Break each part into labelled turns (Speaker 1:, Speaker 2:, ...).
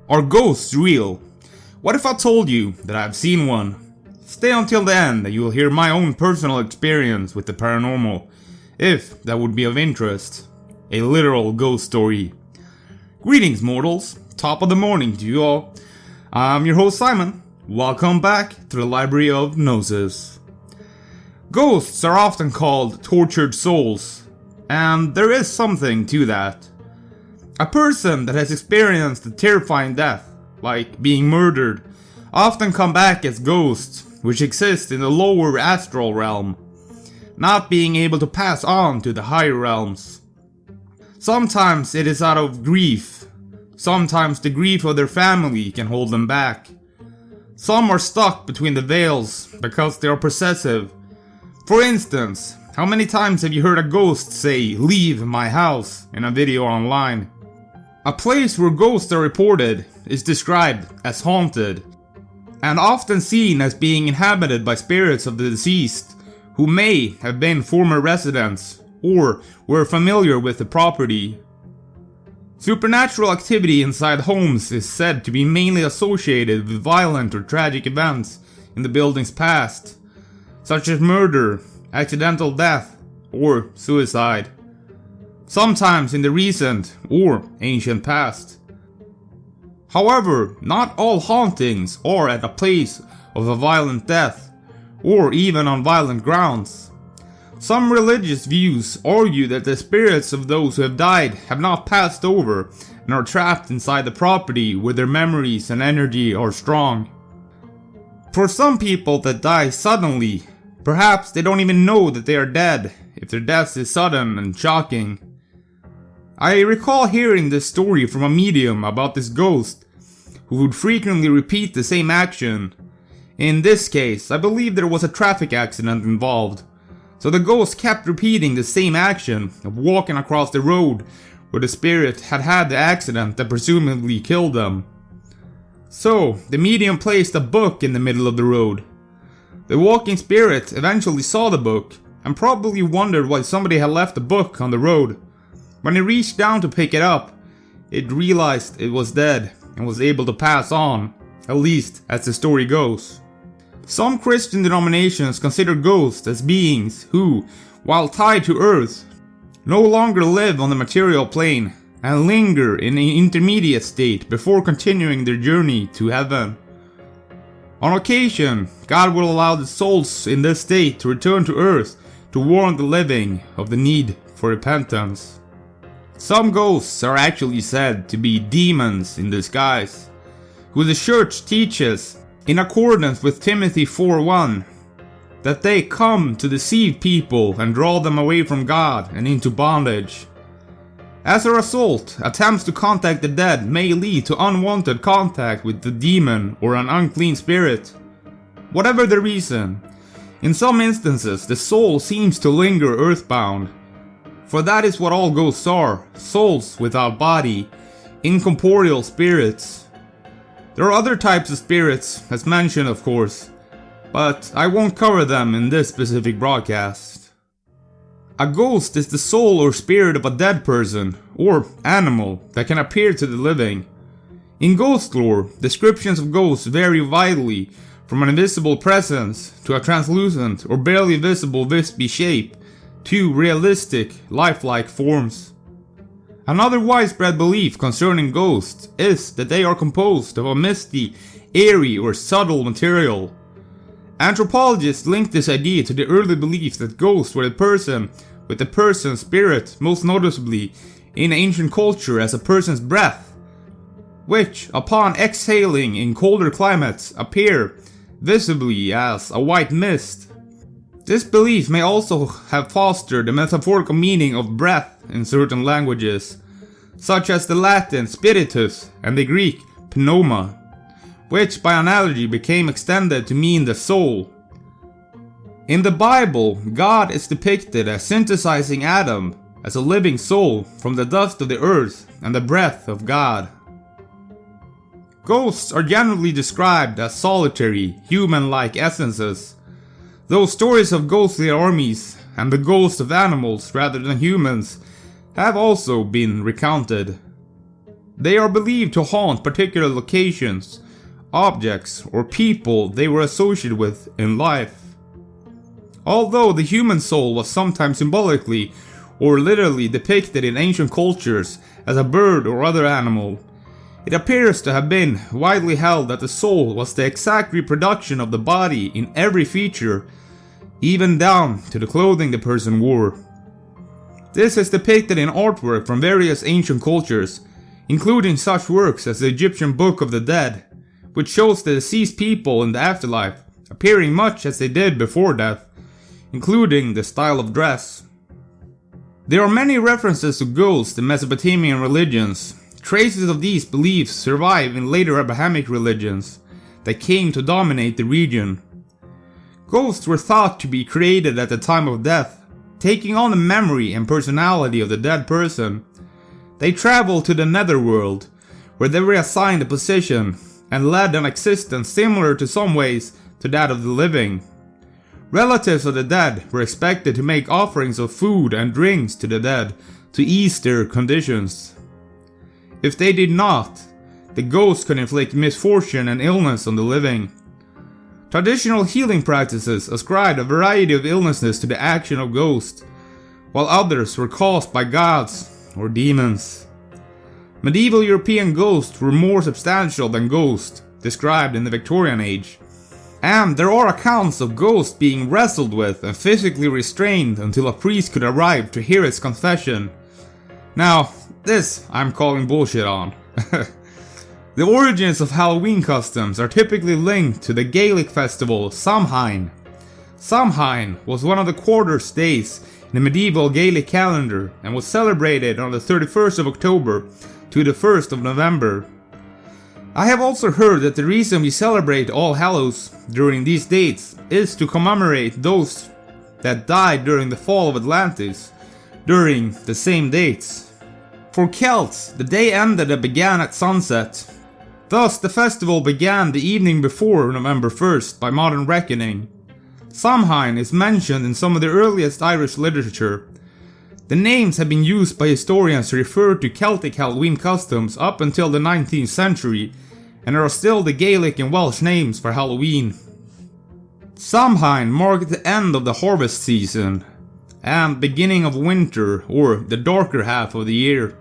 Speaker 1: Are ghosts real? What if I told you that I've seen one? Stay until the end and you will hear my own personal experience with the paranormal, if that would be of interest. A literal ghost story. Greetings mortals, top of the morning to you all. I'm your host Simon. Welcome back to the Library of Gnosis. Ghosts are often called tortured souls, and there is something to that. A person that has experienced a terrifying death, like being murdered, often come back as ghosts, which exist in the lower astral realm, not being able to pass on to the higher realms. Sometimes it is out of grief, sometimes the grief of their family can hold them back. Some are stuck between the veils because they are possessive. For instance, how many times have you heard a ghost say, "Leave my house," in a video online? A place where ghosts are reported is described as haunted, and often seen as being inhabited by spirits of the deceased, who may have been former residents, or were familiar with the property. Supernatural activity inside homes is said to be mainly associated with violent or tragic events in the building's past, such as murder, accidental death, or suicide. Sometimes in the recent or ancient past. However, not all hauntings are at a place of a violent death, or even on violent grounds. Some religious views argue that the spirits of those who have died have not passed over and are trapped inside the property where their memories and energy are strong. For some people that die suddenly, perhaps they don't even know that they are dead if their death is sudden and shocking. I recall hearing this story from a medium about this ghost who would frequently repeat the same action. In this case, I believe there was a traffic accident involved, so the ghost kept repeating the same action of walking across the road where the spirit had had the accident that presumably killed them. So, the medium placed a book in the middle of the road. The walking spirit eventually saw the book and probably wondered why somebody had left the book on the road. When it reached down to pick it up, it realized it was dead and was able to pass on, at least as the story goes. Some Christian denominations consider ghosts as beings who, while tied to earth, no longer live on the material plane and linger in an intermediate state before continuing their journey to heaven. On occasion, God will allow the souls in this state to return to earth to warn the living of the need for repentance. Some ghosts are actually said to be demons in disguise, who the church teaches, in accordance with Timothy 4:1, that they come to deceive people and draw them away from God and into bondage. As a result, attempts to contact the dead may lead to unwanted contact with the demon or an unclean spirit. Whatever the reason, in some instances the soul seems to linger earthbound. For that is what all ghosts are, souls without body, incorporeal spirits. There are other types of spirits, as mentioned of course, but I won't cover them in this specific broadcast. A ghost is the soul or spirit of a dead person, or animal, that can appear to the living. In ghost lore, descriptions of ghosts vary widely, from an invisible presence to a translucent or barely visible wispy shape, to realistic, lifelike forms. Another widespread belief concerning ghosts is that they are composed of a misty, airy or subtle material. Anthropologists link this idea to the early belief that ghosts were the person with the person's spirit, most noticeably in ancient culture as a person's breath, which, upon exhaling in colder climates, appear visibly as a white mist. This belief may also have fostered the metaphorical meaning of breath in certain languages, such as the Latin spiritus and the Greek pneuma, which by analogy became extended to mean the soul. In the Bible, God is depicted as synthesizing Adam as a living soul from the dust of the earth and the breath of God. Ghosts are generally described as solitary, human-like essences, though stories of ghostly armies and the ghosts of animals rather than humans have also been recounted. They are believed to haunt particular locations, objects, or people they were associated with in life. Although the human soul was sometimes symbolically or literally depicted in ancient cultures as a bird or other animal, it appears to have been widely held that the soul was the exact reproduction of the body in every feature, even down to the clothing the person wore. This is depicted in artwork from various ancient cultures, including such works as the Egyptian Book of the Dead, which shows the deceased people in the afterlife appearing much as they did before death, including the style of dress. There are many references to ghosts in Mesopotamian religions. Traces of these beliefs survive in later Abrahamic religions that came to dominate the region. Ghosts were thought to be created at the time of death, taking on the memory and personality of the dead person. They traveled to the netherworld, where they were assigned a position and led an existence similar to some ways to that of the living. Relatives of the dead were expected to make offerings of food and drinks to the dead to ease their conditions. If they did not, the ghosts could inflict misfortune and illness on the living. Traditional healing practices ascribed a variety of illnesses to the action of ghosts, while others were caused by gods or demons. Medieval European ghosts were more substantial than ghosts described in the Victorian Age, and there are accounts of ghosts being wrestled with and physically restrained until a priest could arrive to hear its confession. Now, this I'm calling bullshit on. The origins of Halloween customs are typically linked to the Gaelic festival Samhain. Samhain was one of the quarter's days in the medieval Gaelic calendar and was celebrated on the 31st of October to the 1st of November. I have also heard that the reason we celebrate All Hallows during these dates is to commemorate those that died during the fall of Atlantis during the same dates. For Celts, the day ended and began at sunset. Thus, the festival began the evening before November 1st by modern reckoning. Samhain is mentioned in some of the earliest Irish literature. The names have been used by historians to refer to Celtic Halloween customs up until the 19th century, and are still the Gaelic and Welsh names for Halloween. Samhain marked the end of the harvest season and beginning of winter, or the darker half of the year.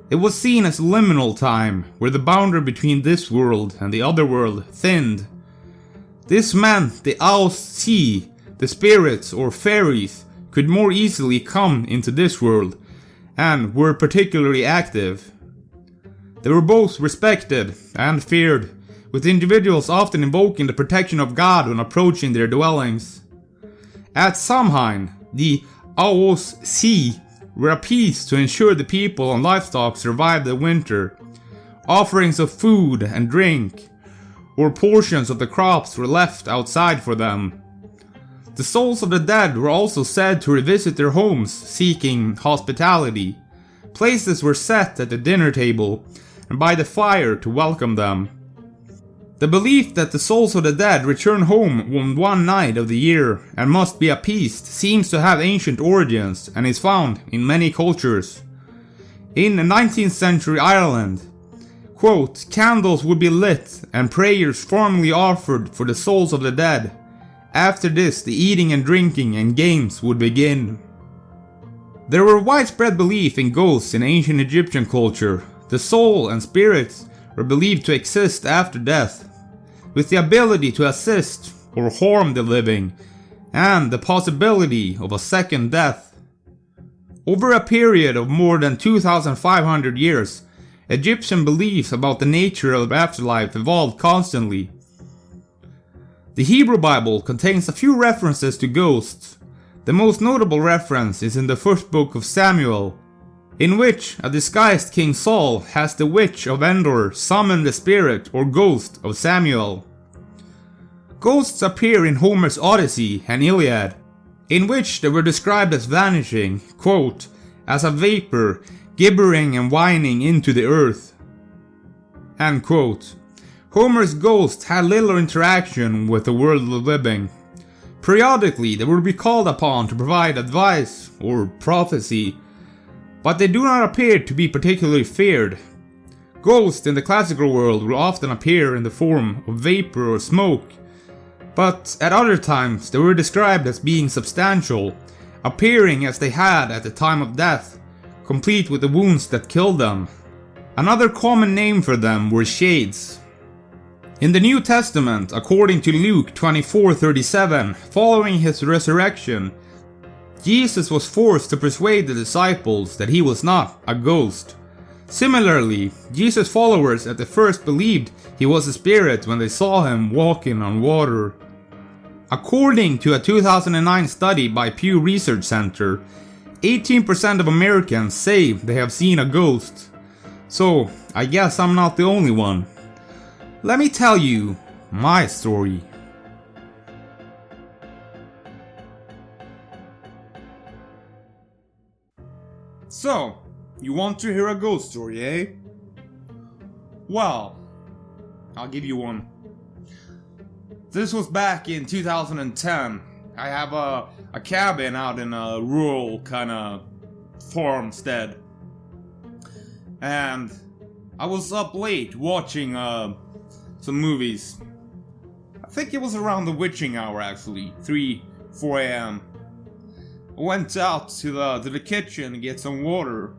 Speaker 1: It was seen as liminal time, where the boundary between this world and the other world thinned. This meant the Aos-Sidhe, the spirits or fairies, could more easily come into this world, and were particularly active. They were both respected and feared, with individuals often invoking the protection of God when approaching their dwellings. At Samhain, the Aos-Sidhe were appeased to ensure the people and livestock survived the winter. Offerings of food and drink, or portions of the crops were left outside for them. The souls of the dead were also said to revisit their homes seeking hospitality. Places were set at the dinner table and by the fire to welcome them. The belief that the souls of the dead return home on one night of the year and must be appeased seems to have ancient origins and is found in many cultures. In 19th century Ireland, quote, candles would be lit and prayers formally offered for the souls of the dead. After this, the eating and drinking and games would begin. There were widespread belief in ghosts in ancient Egyptian culture. The soul and spirits were believed to exist after death, with the ability to assist or harm the living, and the possibility of a second death. Over a period of more than 2,500 years, Egyptian beliefs about the nature of afterlife evolved constantly. The Hebrew Bible contains a few references to ghosts. The most notable reference is in the first book of Samuel, in which a disguised King Saul has the witch of Endor summon the spirit or ghost of Samuel. Ghosts appear in Homer's Odyssey and Iliad, in which they were described as vanishing, quote, as a vapor, gibbering and whining into the earth. End quote. Homer's ghosts had little interaction with the world of the living. Periodically, they would be called upon to provide advice or prophecy, but they do not appear to be particularly feared. Ghosts in the classical world will often appear in the form of vapor or smoke, but at other times they were described as being substantial, appearing as they had at the time of death, complete with the wounds that killed them. Another common name for them were shades. In the New Testament, according to Luke 24:37, following his resurrection, Jesus was forced to persuade the disciples that he was not a ghost. Similarly, Jesus' followers at the first believed he was a spirit when they saw him walking on water. According to a 2009 study by Pew Research Center, 18% of Americans say they have seen a ghost. So, I guess I'm not the only one. Let me tell you my story. So, you want to hear a ghost story, eh? Well, I'll give you one. This was back in 2010. I have a cabin out in a rural kind of farmstead. And I was up late watching some movies. I think it was around the witching hour actually, 3-4 a.m. I went out to the kitchen to get some water,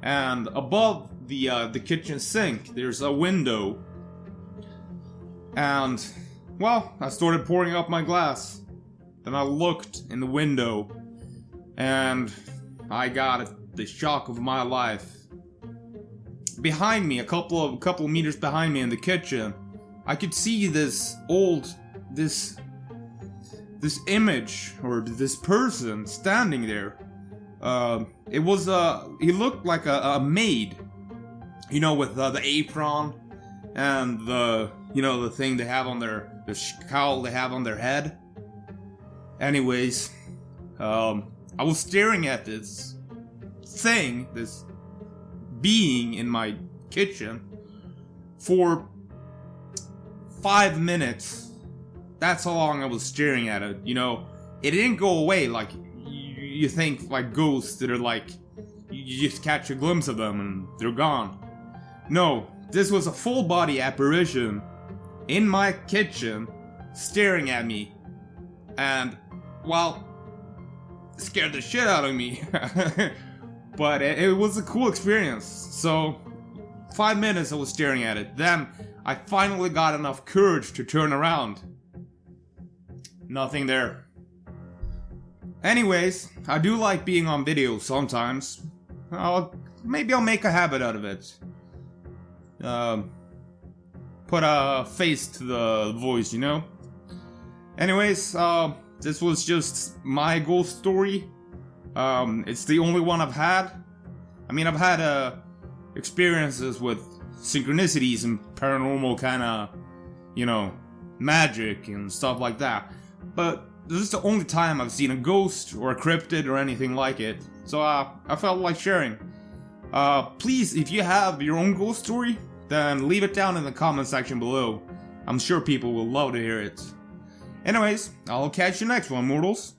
Speaker 1: and above the kitchen sink there's a window. And well, I started pouring up my glass. Then I looked in the window, and I got the shock of my life. Behind me, a couple of meters behind me in the kitchen, I could see this image, or this person standing there. He looked like a maid, you know, with the apron and the thing they have on the cowl they have on their head. Anyways, I was staring at this thing, this being in my kitchen for 5 minutes. That's how long I was staring at it. You know, it didn't go away like you think, like ghosts that are like you just catch a glimpse of them and they're gone. No, this was a full body apparition in my kitchen staring at me, and well, scared the shit out of me. But it was a cool experience. So 5 minutes I was staring at it. Then I finally got enough courage to turn around. Nothing there. Anyways, I do like being on video sometimes. Maybe I'll make a habit out of it. Put a face to the voice, you know? Anyways, this was just my ghost story. It's the only one I've had. I mean, I've had experiences with synchronicities and paranormal kind of, you know, magic and stuff like that. But this is the only time I've seen a ghost or a cryptid or anything like it. So I felt like sharing. Please, if you have your own ghost story, then leave it down in the comment section below. I'm sure people will love to hear it. Anyways, I'll catch you next one, mortals.